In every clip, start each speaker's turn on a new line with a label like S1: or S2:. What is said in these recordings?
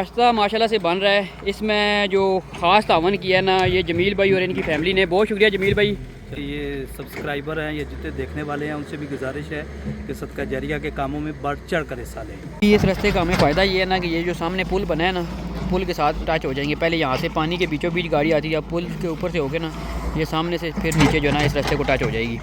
S1: रास्ता माशाल्लाह से बन रहा है। इसमें जो ख़ास तावन किया है ना ये जमील भाई और इनकी फैमिली ने, बहुत शुक्रिया जमील भाई।
S2: ये सब्सक्राइबर हैं, ये जितने देखने वाले हैं उनसे भी गुजारिश है कि सदका जारिया के कामों में बढ़ चढ़ कर हिस्सा लें।
S1: इस रास्ते का हमें फ़ायदा ये है ना कि ये जो सामने पुल बना है ना, पुल के साथ टच हो जाएंगे। पहले यहाँ से पानी के बीचों बीच गाड़ी आती है, अब पुल के ऊपर से होके ना ये सामने से फिर नीचे जो है ना इस रास्ते को टच हो जाएगी।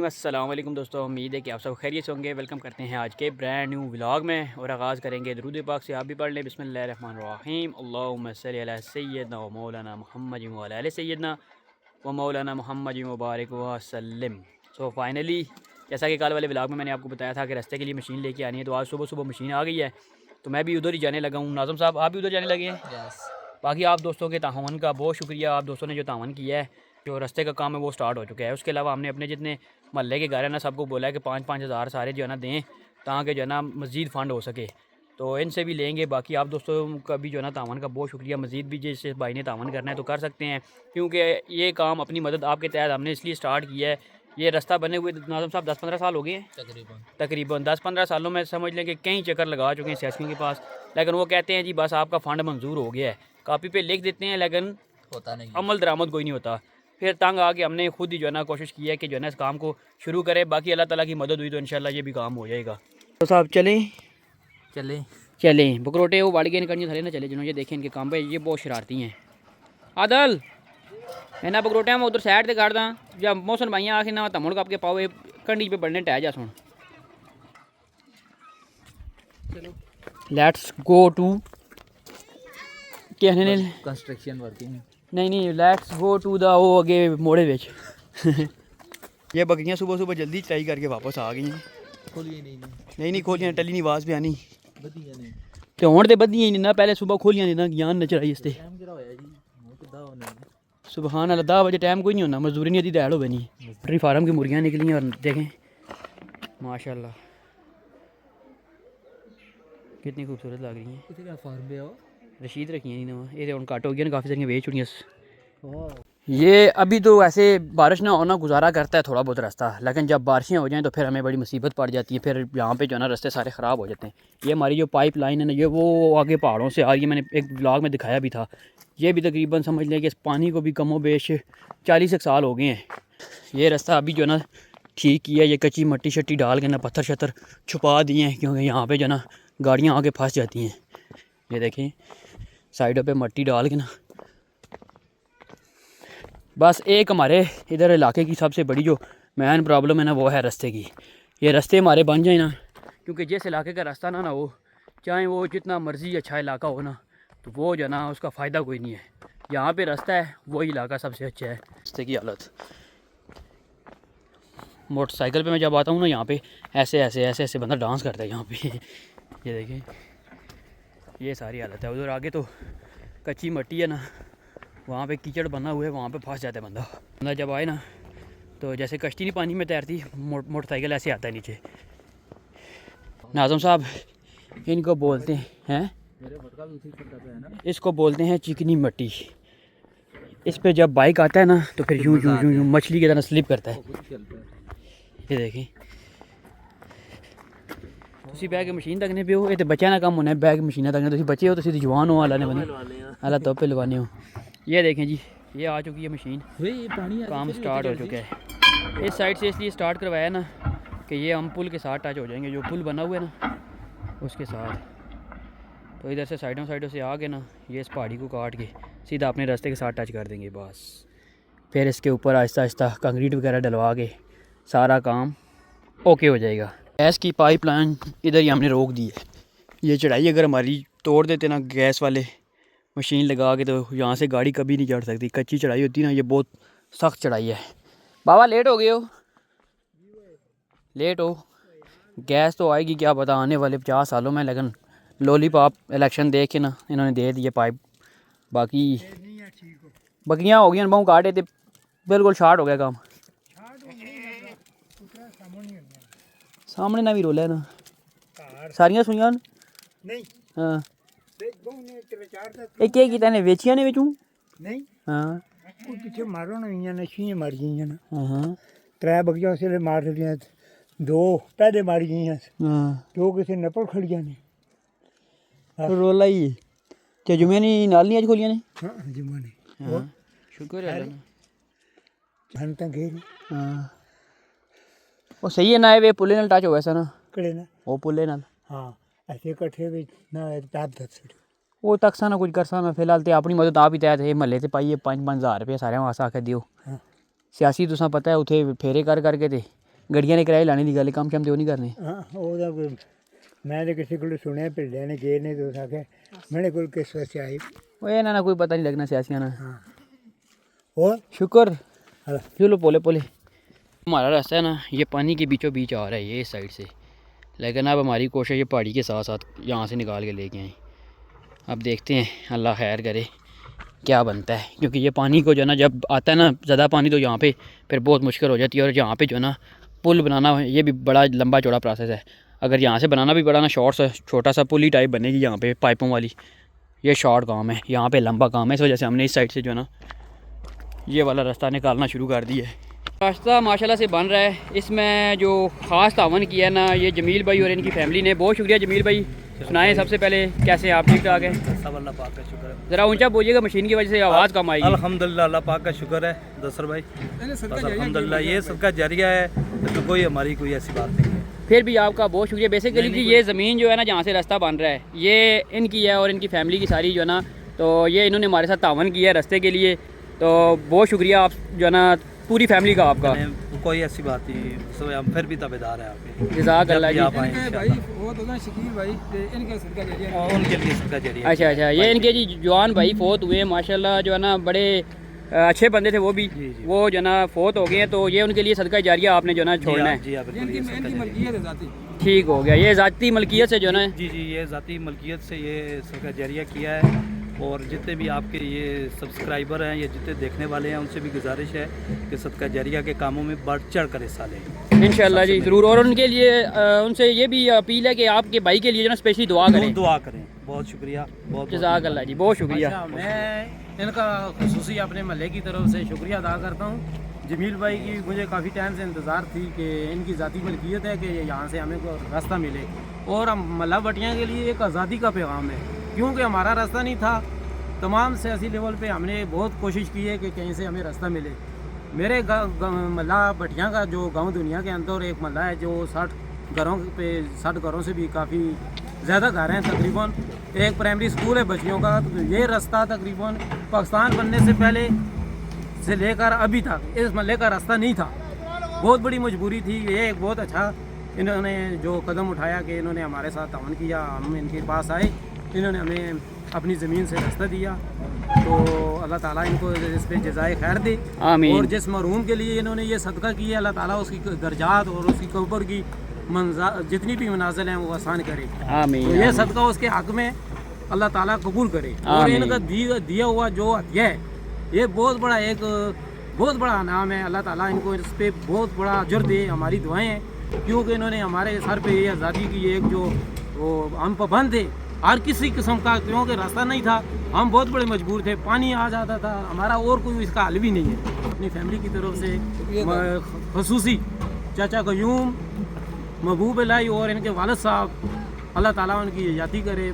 S1: अस्सलाम वालेकुम दोस्तों, उम्मीद है कि आप सब खैरियत से होंगे। वेलकम करते हैं आज के ब्रांड न्यू व्लॉग में और आगाज़ करेंगे दुरूद पाक से। आप भी पढ़ लें बिस्मिल्लाहिर्रहमानिर्रहीम, अल्लाहुम्मा सल्ली अला सय्यदना व मौलाना मुहम्मद व अला आलि सय्यदना व मौलाना मुहम्मद मुबारक वसल्लम। सो फाइनली जैसा कि कल वाले व्लॉग में मैंने आपको बताया था कि रास्ते के लिए मशीन लेके आनी है, तो आज सुबह सुबह मशीन आ गई है, तो मैं भी उधर ही जाने लगा हूँ। नाज़म साहब आप भी उधर जाने लगे हैं? बाकी आप दोस्तों के तावन का बहुत शुक्रिया, आप दोस्तों ने जो तावन किया है, जो रास्ते का काम है वो स्टार्ट हो चुका है। उसके अलावा हमने अपने जितने महल्ले के घर है ना सबको बोला है कि 5-5 हज़ार सारे जो है ना दें, ताकि जो है ना मज़ीद फ़ंड हो सके, तो इनसे भी लेंगे। बाकी आप दोस्तों का भी जो है ना तावन का बहुत शुक्रिया। मज़ीद भी जैसे भाई ने तावन करना है तो कर सकते हैं, क्योंकि ये काम अपनी मदद आपके तहत हमने इसलिए स्टार्ट किया है। ये रास्ता बने हुए नाज़म साहब 10-15 साल हो गए हैं तकरीबन 10-15 सालों में समझ लें कि कई चक्कर लगा चुके हैं सियासियों के पास, लेकिन वो कहते हैं जी बस आपका फ़ंड मंजूर हो गया है, कापी पे लिख देते हैं लेकिन
S3: होता नहीं,
S1: अमल दरामद कोई नहीं होता। फिर तंग आके हमने खुद ही जो है ना कोशिश की है कि जो है ना इस काम को शुरू करें। बाकी अल्लाह ताला की मदद हुई तो इंशाल्लाह ये भी काम हो जाएगा। तो साहब चलें चलें बकरोटे वो वाड़ी के निकलने थले ना चले, जिन्होंने ये देखें इनके काम पे, ये बहुत शरारती हैं। आदल है ना बकरोटे मैं उधर साइड से काट दा जब मौसम भाइयाँ आखिर ना तमुड़ कप के पाओ कंडी पे बढ़ने टह जा सुन। लेट्स गो टू कहने
S3: कंस्ट्रक्शन वर्किंग
S1: नहीं लेट्स गो टू द वो अगे मोड़े विच ये बकरियाँ सुबह सुबह जल्दी चढ़ाई करके वापस आ गई हैं।
S3: खोलिए
S1: नहीं खोलियां टली नहीं आवाज़ पे आनी
S3: बदियां नहीं
S1: तो हुण ते बदियां ही ना, पहले सुबह खोलियां नहीं ना ज्ञान न चढ़ाई इसते।
S3: टाइम किरा होया जी मुंह किदा होने
S1: सुबहान अल्लाह 10 बजे टाइम कोई नहीं होना, मजदूरी नहीं होती दैड़ हो बनी। पोल्ट्री फार्म की मुर्गियाँ निकली और देखें माशाल्लाह कितनी खूबसूरत लग रही हैं।
S3: किथे का फार्म पे हो
S1: रशीद रखी हैं ना, ये हुण कट हो गया ना, काफ़ी सारी बेच छुड़ियां।
S3: वाह
S1: ये अभी तो ऐसे बारिश ना होना गुजारा करता है थोड़ा बहुत रास्ता, लेकिन जब बारिशें हो जाएं तो फिर हमें बड़ी मुसीबत पड़ जाती है। फिर यहाँ पे जो है ना रास्ते सारे ख़राब हो जाते हैं। ये हमारी जो पाइप लाइन है ना, ये वो आगे पहाड़ों से आ रही है, मैंने एक ब्लॉग में दिखाया भी था। ये भी तकरीबन समझ लें कि इस पानी को भी कमो बेश 40 एक साल हो गए हैं। ये रास्ता अभी जो है ना ठीक किया, ये कच्ची मट्टी शट्टी डाल के ना पत्थर शत्थर छुपा दिए हैं, क्योंकि यहाँ पर जो है ना गाड़ियाँ आके फंस जाती हैं। ये देखें साइडों पर मट्टी डाल के ना, बस एक हमारे इधर इलाके की सबसे बड़ी जो मेन प्रॉब्लम है ना वो है रास्ते की। ये रास्ते हमारे बन जाए ना, क्योंकि जिस इलाके का रास्ता ना हो, चाहे वो जितना मर्ज़ी अच्छा इलाका हो ना, तो वो जो ना उसका फ़ायदा कोई नहीं है। यहाँ पे रास्ता है वही इलाका सबसे अच्छा है। रास्ते की हालत, मोटरसाइकिल पे मैं जब आता हूँ ना यहाँ पे ऐसे बंदा डांस करता है यहाँ पे ये देखें ये सारी हालत है। उधर आगे तो कच्ची मट्टी है ना, वहाँ पे कीचड़ बना हुआ है, वहाँ पे फंस जाता है बंदा जब आए ना, तो जैसे कश्ती नहीं पानी में तैरती, मोटरसाइकिल ऐसे आता है नीचे। नाज़म साहब इनको बोलते हैं इसको बोलते हैं चिकनी मट्टी। इस पे जब बाइक आता है ना तो फिर यूं मछली की तरह स्लिप करता है। ये देखें तुसी बैग मशीन तकने पे हो, ये तो बच्चा ना कम होना है बैग मशीन तकने। तुसी बच्चे हो तो सीधी जवान हो, अल्लाह ने बनी अल्लाह तो पे लगवाने हो। ये देखें जी ये आ चुकी है मशीन, काम स्टार्ट हो चुका है। इस साइड से इसलिए स्टार्ट करवाया ना कि ये हम पुल के साथ टच हो जाएंगे, जो पुल बना हुआ है ना उसके साथ। तो इधर से साइडों से आके ना ये इस पहाड़ी को काट के सीधा अपने रास्ते के साथ टच कर देंगे बस। फिर इसके ऊपर आहिस्ता आहिस्ता कंक्रीट वगैरह डलवा के सारा काम ओके हो जाएगा। गैस की पाइप लाइन इधर ही हमने रोक दी है। ये चढ़ाई अगर हमारी तोड़ देते ना गैस वाले मशीन लगा के, तो यहाँ से गाड़ी कभी नहीं चढ़ सकती। कच्ची चढ़ाई होती ना, ये बहुत सख्त चढ़ाई है। बाबा लेट हो गए हो, लेट हो। गैस तो आएगी क्या पता आने वाले 50 सालों में, लेकिन लॉलीपॉप इलेक्शन देख के ना इन्होंने दे दिए पाइप। बाकी बकरियाँ हो गई बहु काटे थे, बिल्कुल शार्ट हो गया काम। सामने ना भी रोला है ना सारियां सुइयां नहीं। हाँ एक एक किता ने वेचियां ने विचू नहीं। हाँ ਉਹ ਪਿੱਛੇ ਮਾਰਨ ਹੋਈਆਂ ਨੇ 6 ਮਰ ਗਈਆਂ ਨੇ। ਹਾਂ 3 ਬਗੀਆਂ ਉਸੇ ਵੇਲੇ ਮਾਰ ਦਿੱਤੀਆਂ, 2 ਪਹਿਲੇ ਮਾਰ ਗਈਆਂ। ਹਾਂ 2 ਕਿਸੇ ਨਪਲ ਖੜੀਆਂ ਨੇ। ਰੋਲਾ ਹੀ ਤੇ ਜੁਮੇ ਨਹੀਂ ਨਾਲ ਨਹੀਂ ਅੱਜ ਖੋਲੀਆਂ ਨੇ
S3: हाँ जुम्मा ने
S1: ਹਾਂ ਸ਼ੁਕਰ ਹੈ ਅੱਲਾ
S3: हम तो गए
S1: ਹਾਂ ਉਹ ਸਹੀ ਹੈ ਨਾ ਇਹ ਵੇ ਪੁੱਲੇ ਨਾਲ ਟੱਚ ਹੋਇਆ ਸੀ ਨਾ
S3: कड़े ना
S1: ਉਹ ਪੁੱਲੇ ਨਾਲ
S3: हाँ ऐसे कट्ठे भी ना टाप दस
S1: ਉਹ ਤੱਕ ਸਾਨਾ ਕੁਝ ਕਰ ਸਾਂ ਫਿਲਹਾਲ ਤੇ ਆਪਣੀ ਮਦਦ ਆਪ ਹੀ ਤੈਅ ਤੇ ਮਹੱਲੇ ਤੇ ਪਾਈਏ 5-5000 ਰੁਪਏ ਸਾਰਿਆਂ ਵਾਸਤੇ ਆਖੇ ਦਿਓ
S3: हाँ
S1: ਸਿਆਸੀ ਤੁਸੀਂ ਪਤਾ ਹੈ ਉੱਥੇ ਫੇਰੇ ਕਰ ਕਰਕੇ ਤੇ ਗੱਡੀਆਂ ਨੇ ਕਿਰਾਏ ਲਾਣੇ ਦੀ ਗੱਲ ਕੰਮ ਸ਼ਮ ਤੇ ਉਹ ਨਹੀਂ ਕਰਨੇ
S3: हाँ ਉਹਦਾ ਕੋਈ ਮੈਂ ਤੇ ਕਿਸੇ ਕੋਲ ਸੁਣਿਆ ਪਿੰਡਿਆਂ ਨੇ ਗਏ ਨੇ तो आखे मेरे को किस वजह आई
S1: ਉਹ ਇਹਨਾਂ ਨਾਲ ਕੋਈ ਪਤਾ ਨਹੀਂ ਲੱਗਣਾ ਸਿਆਸੀਆਂ ਨਾਲ
S3: हाँ और
S1: शुक्र
S3: हाँ
S1: चलो पोले पोले हमारा रास्ता है ना ये पानी के बीचों बीच आ रहा है ये इस साइड से लेकिन अब हमारी कोशिश ये पहाड़ी के साथ साथ यहाँ से निकाल के लेके आए अब देखते हैं अल्लाह खैर करे क्या बनता है क्योंकि ये पानी को जो है ना जब आता है ना ज़्यादा पानी तो यहाँ पे फिर बहुत मुश्किल हो जाती है और यहाँ पे जो है ना पुल बनाना ये भी बड़ा लंबा चौड़ा प्रोसेस है अगर यहाँ से बनाना भी पड़ा ना शॉर्ट सा छोटा सा पुल ही टाइप बनेगी यहाँ पे पाइपों वाली ये शॉर्ट काम है यहाँ पे लंबा काम है इस वजह से हमने इस साइड से जो है ना ये वाला रास्ता निकालना शुरू कर दिया है रास्ता माशाल्लाह से बन रहा है इसमें जो ख़ास तावन किया है ना ये जमील भाई और इनकी फैमिली ने बहुत शुक्रिया जमील भाई सुनाएं सबसे पहले कैसे आप ठीक ठाक है
S2: सब अल्लाह पाक का शुक्र है
S1: ज़रा ऊंचा बोलिएगा मशीन की वजह से आवाज़ कम आएगी
S2: अल्हम्दुलिल्लाह अल्लाह पाक का शुक्र है दसर भाई बस अल्हम्दुलिल्लाह ये सदका जारिया है तो कोई हमारी कोई ऐसी बात नहीं है
S1: फिर भी आपका बहुत शुक्रिया बेसिकली कि ये ज़मीन जो है ना जहाँ से रास्ता बन रहा है ये इनकी है और इनकी फैमिली की सारी जो है ना तो ये इन्होंने हमारे साथ तावन किया है रास्ते के लिए तो बहुत शुक्रिया आप जो है ना पूरी फैमिली का आपका
S2: कोई ऐसी बात नहीं सब हम फिर भी तबेदार है आपके
S1: जज़ाक अल्लाह जी
S2: आप आए और उनके लिए सदका जारिया
S1: अच्छा अच्छा ये इनके जी जवान भाई फोत हुए माशाल्लाह जो है ना बड़े अच्छे बंदे थे वो भी
S2: जी, जी।
S1: वो जो है ना फोत हो गए हैं तो ये उनके लिए सदका जारिया आपने जो है ना छोड़ना है
S2: जी हाँ बिल्कुल ये सदका जारिया
S1: ठीक हो गया ये ज़ाती मलकियत से जो है ना
S2: जी जी ये ज़ाती मलकियत से ये सदका जारिया किया है और जितने भी आपके ये सब्सक्राइबर हैं या जितने देखने वाले हैं उनसे भी गुजारिश है कि सदका जारिया के कामों में बढ़ चढ़ कर हिस्सा लें
S1: इंशाल्लाह जी ज़रूर और उनके लिए उनसे ये भी अपील है कि आपके भाई के लिए जो ना स्पेशली दुआ करें
S2: दुआ करें बहुत शुक्रिया बहुत
S1: जज़ाक अल्लाह जी बहुत शुक्रिया
S4: अच्छा, मैं इनका खुसूसी अपने महल्ले की तरफ से शुक्रिया अदा करता हूँ जमील भाई की मुझे काफ़ी टाइम से इंतज़ार थी कि इनकी ज़ाती मलकियत है कि यहाँ से हमें को रास्ता मिले और हम मल्ला भटिया के लिए एक आज़ादी का पैगाम है क्योंकि हमारा रास्ता नहीं था तमाम सियासी लेवल पे हमने बहुत कोशिश की है कि कहीं से हमें रास्ता मिले मेरे मल्ला भटिया का जो गांव दुनिया के अंदर एक मल्ला है जो 60 घरों पे 60 घरों से भी काफ़ी ज़्यादा घर हैं तकरीबन एक प्राइमरी स्कूल है बच्चियों का तो ये रास्ता तकरीबन पाकिस्तान बनने से पहले से लेकर अभी तक इस मल्ले का रास्ता नहीं था बहुत बड़ी मजबूरी थी ये एक बहुत अच्छा इन्होंने जो कदम उठाया कि इन्होंने हमारे साथ तावन किया हम इनके पास आए इन्होंने हमें अपनी ज़मीन से रास्ता दिया तो अल्लाह ताला इनको इस पर जज़ाए खैर दे
S1: आमीन।
S4: और जिस मरूम के लिए इन्होंने ये सदका किया अल्लाह ताला उसकी दर्जात और उसकी कब्र की जितनी भी मनाजिल हैं वो आसान करे
S1: आमीन
S4: तो ये सदका उसके हक़ में अल्लाह ताला कबूल करे और
S1: आमीन।
S4: इनका दिया हुआ जो हदिया है ये बहुत बड़ा नाम है अल्लाह ताला इनको इस पर बहुत बड़ा अजर दे हमारी दुआएं हैं क्योंकि इन्होंने हमारे सर पे ये आज़ादी की एक जो वो हम पाबंद थे हर किसी किस्म का क्योंकि रास्ता नहीं था हम बहुत बड़े मजबूर थे पानी आ जाता था हमारा और कोई इसका हल भी नहीं है अपनी फैमिली की तरफ से खसूसी चाचा कयूम महबूब लाई और इनके वालिद साहब अल्लाह ताला उनकी यादी करे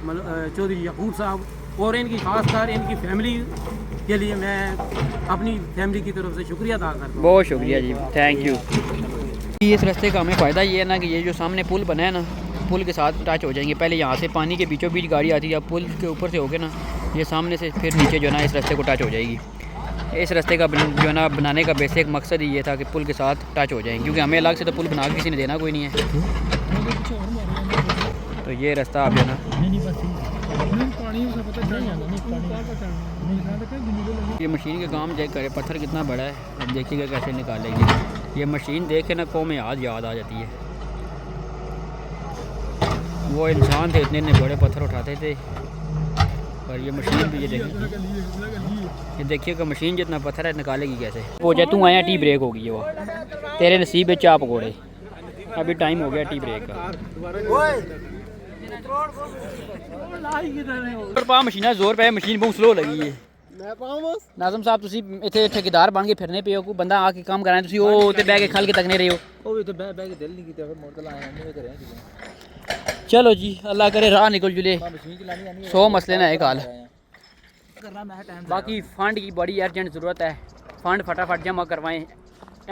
S4: चौधरी यकूब साहब और इनकी खास कर इनकी फैमिली के लिए मैं अपनी फैमिली की तरफ से शुक्रिया अदा करता हूँ
S1: बहुत शुक्रिया जी थैंक यू इस रास्ते का हमें फ़ायदा ये है ना कि ये जो सामने पुल बना है ना पुल के साथ टच हो जाएंगे पहले यहाँ से पानी के बीचों बीच गाड़ी आती है अब पुल के ऊपर से होके ना ये सामने से फिर नीचे जो है ना इस रास्ते को टच हो जाएगी इस रास्ते का जो है ना बनाने का बेसिक मकसद ही ये था कि पुल के साथ टच हो जाएंगे क्योंकि हमें अलग से तो पुल बना के किसी ने देना कोई नहीं है तो ये रास्ता आप जो है ना ये मशीन का काम चेक करें पत्थर कितना बड़ा है अब देखिएगा कैसे निकालेंगे ये मशीन देख के ना कौम याद आ जाती है वो इंसान थे इतने बड़े पत्थर उठाते थे और ये मशीन भी ये देखिएगा मशीन जितना पत्थर है निकालेगी कैसे वो जब तू आया टी ब्रेक होगी वो तेरे नसीब में चा पकौड़े अभी टाइम हो गया टी ब्रेक का पर पा मशीना जोर पे मशीन बहुत स्लो लगी है नाज़म साहब ਤੁਸੀਂ ਇੱਥੇ ਠੇਕੇਦਾਰ ਬਣ ਕੇ ਫਿਰਨੇ ਪਏ ਹੋ ਕੋਈ ਬੰਦਾ ਆ ਕੇ ਕੰਮ ਕਰਾਏ ਤੁਸੀਂ ਉਹ ਤੇ ਬਹਿ ਕੇ ਖਲ ਕੇ ਤੱਕਨੇ ਰਹੇ ਹੋ
S3: ਉਹ ਵੀ ਤੇ ਬਹਿ ਕੇ ਦਿਲ ਨਹੀਂ ਕੀਤਾ ਫਿਰ ਮੋਟਰ ਲਾਇਆ ਮੈਂ ਕਰਿਆ
S1: चलो जी अल्लाह करे राह निकल जुले
S3: ਮਸ਼ੀਨ ਚਲਾਣੀ ਆਣੀ
S1: 100 मसले ना एक हाल
S2: करना मैं टाइम
S1: बाकी फ़ंड की बड़ी अर्जेंट ज़रूरत है, फ़ंड फटाफट जमा करवाएं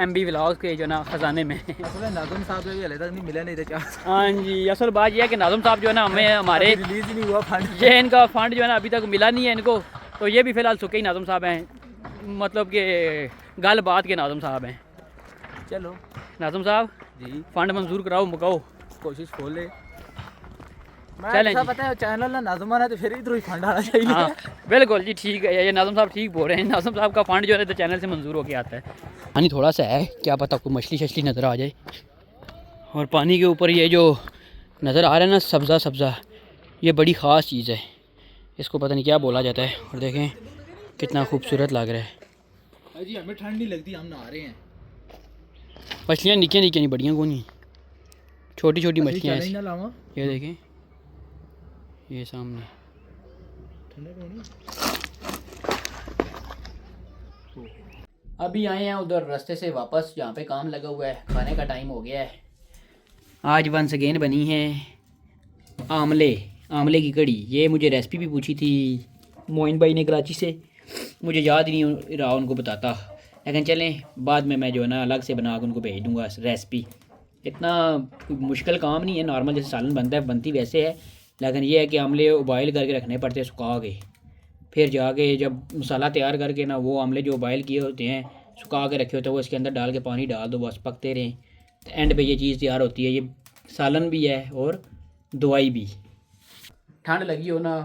S1: MB व्लॉग्स के जो ना ख़जाने में।
S2: नाज़िम साहब भी हले तक नहीं मिले नहीं थे।
S1: हाँ जी, असल बात यह है कि नाज़िम साहब जो है ना हमें हमारे
S2: रिलीज़ ही नहीं हुआ फंड।
S1: ये इनका फ़ंड जो है ना अभी तक मिला नहीं है इनको, तो ये भी फ़िलहाल सुखे ही नाज़िम साहब हैं, मतलब कि गल बात के नाज़िम साहब हैं।
S2: चलो
S1: नाज़िम साहब
S2: जी
S1: फ़ंड मंजूर कराओ, मुकाओ।
S2: कोशिश खोल ले।
S1: चलें जी।
S2: पता है चैनल ना नाज़िम है तो फिर इधर ही फंड आना चाहिए।
S1: हाँ बिल्कुल जी, ठीक है, ये नाज़िम साहब ठीक बोल रहे हैं। नाज़िम साहब का फ़ंड जो है तो चैनल से मंजूर होके आता है। पानी थोड़ा सा है, क्या पता कोई मछली शछली नज़र आ जाए। और पानी के ऊपर ये जो नज़र आ रहा है ना सब्ज़ा सब्ज़ा, ये बड़ी ख़ास चीज़ है, इसको पता नहीं क्या बोला जाता है। और देखें कितना खूबसूरत लग रहा है
S2: जी, हमें ठंड नहीं लगती, हम नहा रहे हैं।
S1: मछलियाँ निक्की निक्की नहीं बड़ियाँ को नहीं, छोटी छोटी मछलियाँ ऐसी। ये देखें ये सामने अभी आए हैं उधर रास्ते से वापस, जहाँ पे काम लगा हुआ है। खाने का टाइम हो गया है। आज वंस अगेन बनी है आमले की कड़ी। ये मुझे रेसिपी भी पूछी थी मोइन भाई ने कराची से, मुझे याद ही नहीं रहा उनको बताता, लेकिन चलें बाद में मैं जो है ना अलग से बना के उनको भेज दूँगा रेसिपी। इतना मुश्किल काम नहीं है, नॉर्मल जैसे सालन बनता है बनती वैसे है, लेकिन ये है कि आमले उबाइल करके रखने पड़ते हैं सुखा के, फिर जाके जब मसाला तैयार करके ना वो आमले जो बॉयल किए होते हैं सुखा के रखे होते हैं वो इसके अंदर डाल के पानी डाल दो, बस पकते रहें, तो एंड पे ये चीज़ तैयार होती है। ये सालन भी है और दवाई भी। ठंड लगी हो ना,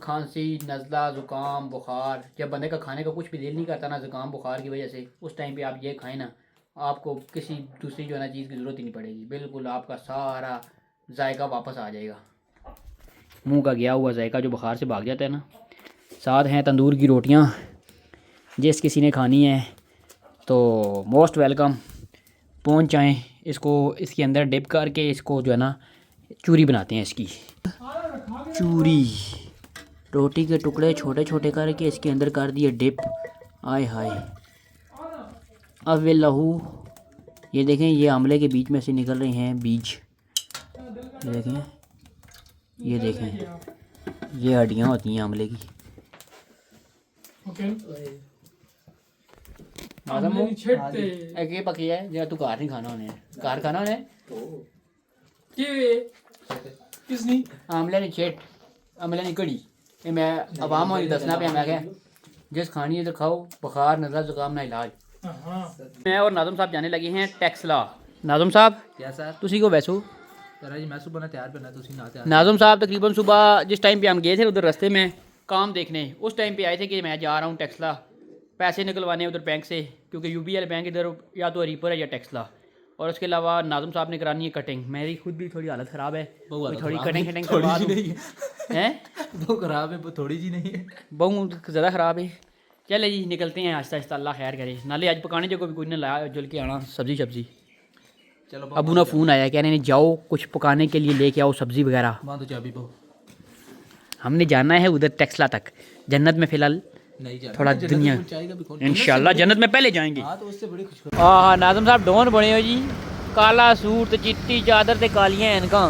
S1: खांसी नज़ला ज़ुकाम बुखार, जब बंदे का खाने का कुछ भी दिल नहीं करता ना ज़ुकाम बुखार की वजह से, उस टाइम पे आप ये खाएं ना, आपको किसी दूसरी जो है ना चीज़ की ज़रूरत ही नहीं पड़ेगी। बिल्कुल आपका सारा जायका वापस आ जाएगा, मुंह का गया हुआ जायका जो बुखार से भाग जाता है ना। साथ हैं तंदूर की रोटियां, जिस किसी ने खानी है तो मोस्ट वेलकम, पहुंच जाएं। इसको इसके अंदर डिप करके इसको जो है ना चूरी बनाते हैं इसकी। चूरी रोटी के टुकड़े छोटे छोटे करके इसके अंदर कर दिए डिप। आय हाय अब वे लहू, ये देखें ये आमले के बीच में से निकल रहे हैं बीज, ये देखें ये हड्डियाँ होती हैं आमले की। एक पकी है जो तू घर नहीं खाना उन्हें, घर खाना उन्हें
S4: किसने
S1: आमले ने छेट आमले ने कड़ी। ये मैं अवाम और दसना पे मैं क्या जिस खानी है तो खाओ, बुखार नज़ला ज़ुकाम ना इलाज। मैं और नाज़िम साहब जाने लगे हैं टेक्सला। नाज़िम साहब
S2: क्या सर?
S1: तुसी को वैसू
S2: जी मैं सुबह ना तैयार करना, तुसी ना तैयार।
S1: नाज़िम साहब तकरीबन सुबह जिस टाइम पे हम गए थे उधर रास्ते में काम देखने, उस टाइम पे आए थे कि मैं जा रहा हूँ टेक्सला पैसे निकलवाने उधर बैंक से, क्योंकि UBL बैंक इधर या तो रीपर है या टेक्सला। और उसके अलावा नाज़िम साहब ने करानी है कटिंग। मेरी खुद भी थोड़ी हालत ख़राब है, थोड़ी कटिंग करवा दूं। हैं
S2: बहुत ख़राब है, थोड़ी जी नहीं है,
S1: बहुत ज़्यादा ख़राब है। चले जी निकलते हैं आहिस्ता आहिस्ता, अल्लाह खैर करे। नाले आज पकाने जो कोई ना लाया जुल के आना सब्जी।
S2: चलो
S1: अबू ना फ़ोन आया कह रहे हैं जाओ कुछ पकाने के लिए लेके आओ सब्ज़ी वगैरह।
S2: तो चाबी बहु
S1: हमने जाना है उधर टेक्सला तक, जन्नत में फ़िलहाल
S2: नहीं जाना,
S1: थोड़ा दुनिया इंशाल्लाह जन्नत में पहले जाएंगे।
S2: हाँ तो उससे बड़ी खुश।
S1: हाँ नाज़िम साहब डॉन बने हो जी, काला सूट चिट्टी चादर ते कालियाँ इनका।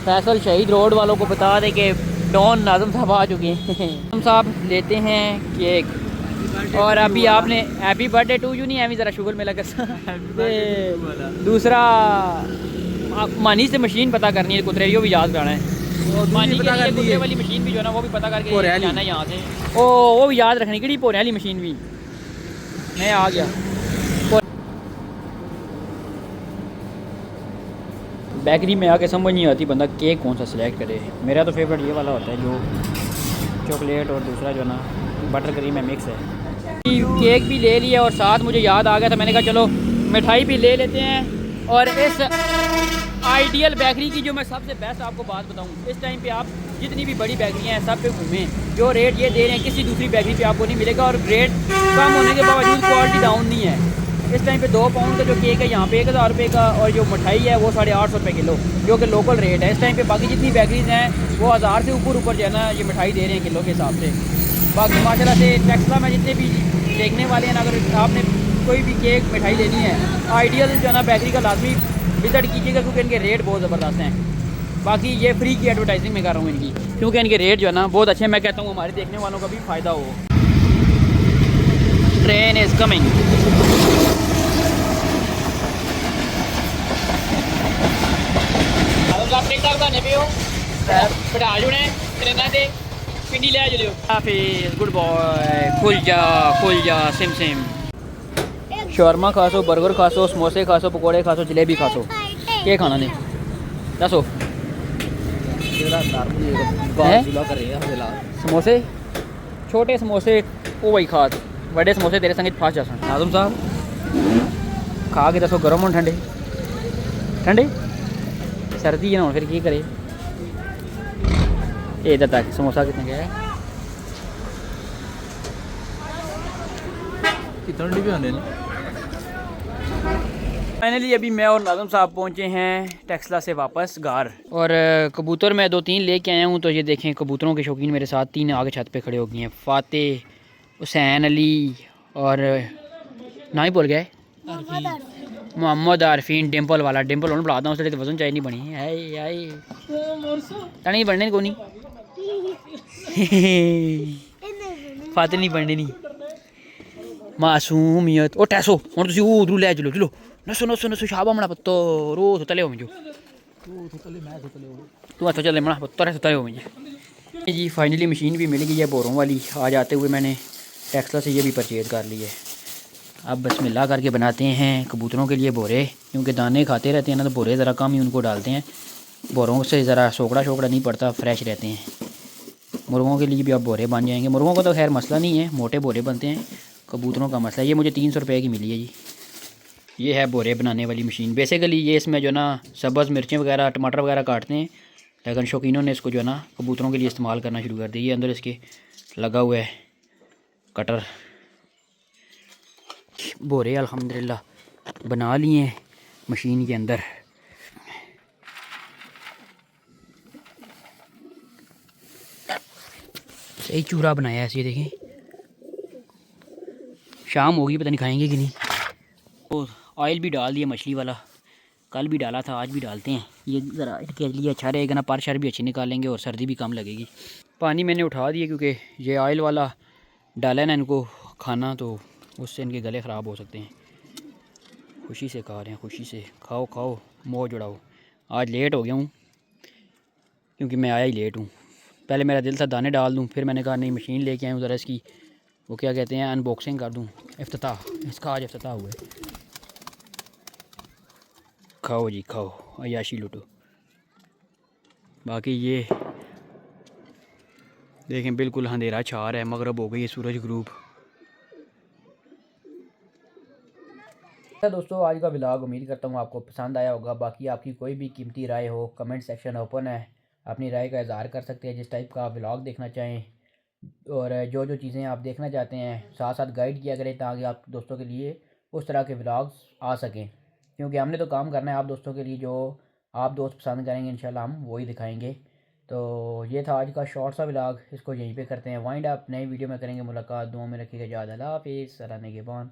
S1: फैसल शहीद रोड वालों को बता दे कि डॉन नाज़िम साहब आ चुके हैं। नाज़िम साहब लेते हैं केक, और अभी आपने हैप्पी बर्थडे टू यू नहीं है ज़रा शुगर में लगा। दूसरा मानी से मशीन पता करनी है, कुतरेरियो भी याद कराना है। मानी के लिए कुतरे वाली मशीन भी जो है ना वो भी पता करके जाना है यहाँ से। ओ वो भी याद रखनी की पोरे वाली मशीन भी मैं आ गया। बेकरी में आके समझ नहीं आती बंदा केक कौन सा सिलेक्ट करे। मेरा तो फेवरेट ये वाला होता है जो चॉकलेट और दूसरा जो ना बटर क्रीम में मिक्स है। केक भी ले लिया और साथ मुझे याद आ गया था, मैंने कहा चलो मिठाई भी ले लेते हैं। और इस आइडियल बेकरी की जो मैं सबसे बेस्ट आपको बात बताऊं, इस टाइम पे आप जितनी भी बड़ी बेकरियां हैं सब पे घूमें, जो रेट ये दे रहे हैं किसी दूसरी बेकरी पे आपको नहीं मिलेगा। और रेट कम होने के बावजूद क्वालिटी डाउन नहीं है। इस टाइम पे 2 पाउंड का जो केक है यहाँ पे 1000 रुपये का, और जो मिठाई है वो 850 रुपये किलो, जो कि लोकल रेट है इस टाइम पे। बाकी जितनी बेकरीज हैं वो 1000 से ऊपर जो है ना ये मिठाई दे रहे हैं किलो के हिसाब से। बाकी माशाल्लाह से टेक्सला में जितने भी देखने वाले हैं, अगर आपने कोई भी केक मिठाई लेनी है आइडियल जो है ना बेकरी का लाजमी विज़िट कीजिएगा, क्योंकि इनके रेट बहुत ज़बरदस्त हैं। बाकी ये फ्री की एडवर्टाइजिंग मैं कर रहा हूँ इनकी, क्योंकि इनके रेट जो है ना बहुत अच्छे हैं। मैं कहता हूँ हमारे देखने वालों का भी फ़ायदा हो। Train is coming. बिठा जुड़े ट्रेना से पिंडी ले जुड़े हाफिज गुड बॉय। खुल जा सिम सिम। शॉर्मा खा सो, बर्गर खा सो, समोसे खा सो, पकौड़े खा सो, जलेबी खा सो, क्या खाना ने दसो। समोसे छोटे समोसे वो वही खा, बड़े समोसे तेरे संग फास जा सन। आजम साहब खा के दसो गर्म हो ठंडे ठंडे सर्दी है ना फिर की करे। ये तक समोसा कितने गया है
S2: ठंडी भी होने।
S1: फाइनली अभी मैं और नाज़म साहब पहुंचे हैं टेक्सला से वापस घर। और कबूतर मैं 2-3 लेके आया हूं। तो ये देखें कबूतरों के शौकीन मेरे साथ 3 आगे छत पे खड़े हो गए हैं। फ़ातेह, हुसैन अली और ना ही बोल गए मोहम्मद आरफीन। डिम्पल वाला डिम्पल उन्होंने बुलाता हूँ, उससे वजन चाहिए नहीं बनी आई नहीं बनने को नहीं। फ़ातेह नहीं बनने नहीं मासूमियत। ओ टैसो हम तुम उधरू लै चलो चलो नसो नसो नसो शाबा मना पत्तो रो तले हो मुझे तू हथो चले मना पत्तो रे तले हो मुझे जी। फाइनली मशीन भी मिल गई है बोरों वाली। आज आते हुए मैंने टेक्सला से ये भी परचेज़ कर ली है। अब बिस्मिल्लाह करके बनाते हैं कबूतरों के लिए बोरे, क्योंकि दाने खाते रहते हैं ना, तो बोरे ज़रा कम ही उनको डालते हैं। बोरों से ज़रा सोकड़ा शोकड़ा नहीं पड़ता, फ्रेश रहते हैं। मुर्गों के लिए भी अब बोरे बन जाएंगे। मुर्गों का तो खैर मसला नहीं है, मोटे बोरे बनते हैं। कबूतरों का मसला ये मुझे 300 रुपये की मिली है जी। ये है बोरे बनाने वाली मशीन। बेसिकली ये इसमें जो ना सब्ज़ मिर्चें वगैरह टमाटर वगैरह काटते हैं, लेकिन शौकीनों ने इसको जो है ना कबूतरों के लिए इस्तेमाल करना शुरू कर दिया। ये अंदर इसके लगा हुआ है कटर। बोरे अल्हम्दुलिल्लाह बना लिए हैं मशीन के अंदर। सही चूरा बनाया है ऐसे, देखें शाम होगी पता नहीं खाएंगे कि नहीं। तो ऑयल भी डाल दिया मछली वाला, कल भी डाला था आज भी डालते हैं। ये ज़रा इनके लिए अच्छा रहेगा ना, पर शर भी अच्छी निकालेंगे और सर्दी भी कम लगेगी। पानी मैंने उठा दिया क्योंकि ये ऑयल वाला डाला है ना इनको खाना, तो उससे इनके गले ख़राब हो सकते हैं। खुशी से खा रहे हैं, खुशी से खाओ खाओ मौज उड़ाओ। आज लेट हो गया हूँ क्योंकि मैं आया ही लेट हूँ। पहले मेरा दिल था दाने डाल दूँ, फिर मैंने कहा नहीं मशीन लेके आया हूँ ज़रा इसकी वो क्या कहते हैं अनबॉक्सिंग कर दूँ, इफ्तिताह। इसका आज इफ्तिताह हुआ है। खाओ जी खाओ, अयाशी लूटो। बाकी ये देखें बिल्कुल अंधेरा छा रहा है, मगरब हो गई है, सूरज ग्रूप। दोस्तों आज का व्लॉग उम्मीद करता हूँ आपको पसंद आया होगा। बाकी आपकी कोई भी कीमती राय हो, कमेंट सेक्शन ओपन है, अपनी राय का इज़हार कर सकते हैं जिस टाइप का आप व्लॉग देखना चाहें। और जो जो चीज़ें आप देखना चाहते हैं साथ साथ गाइड किया करें ताकि आप दोस्तों के लिए उस तरह के व्लॉग्स आ सकें, क्योंकि हमने तो काम करना है आप दोस्तों के लिए। जो आप दोस्त पसंद करेंगे इंशाल्लाह हम वही दिखाएंगे। तो ये था आज का शॉर्ट सा व्लॉग, इसको यहीं पे करते हैं वाइंड अप। नई वीडियो में करेंगे मुलाकात। दुआ में रखिएगा याद। अल्लाह हाफिज़। सलाम निगहबान।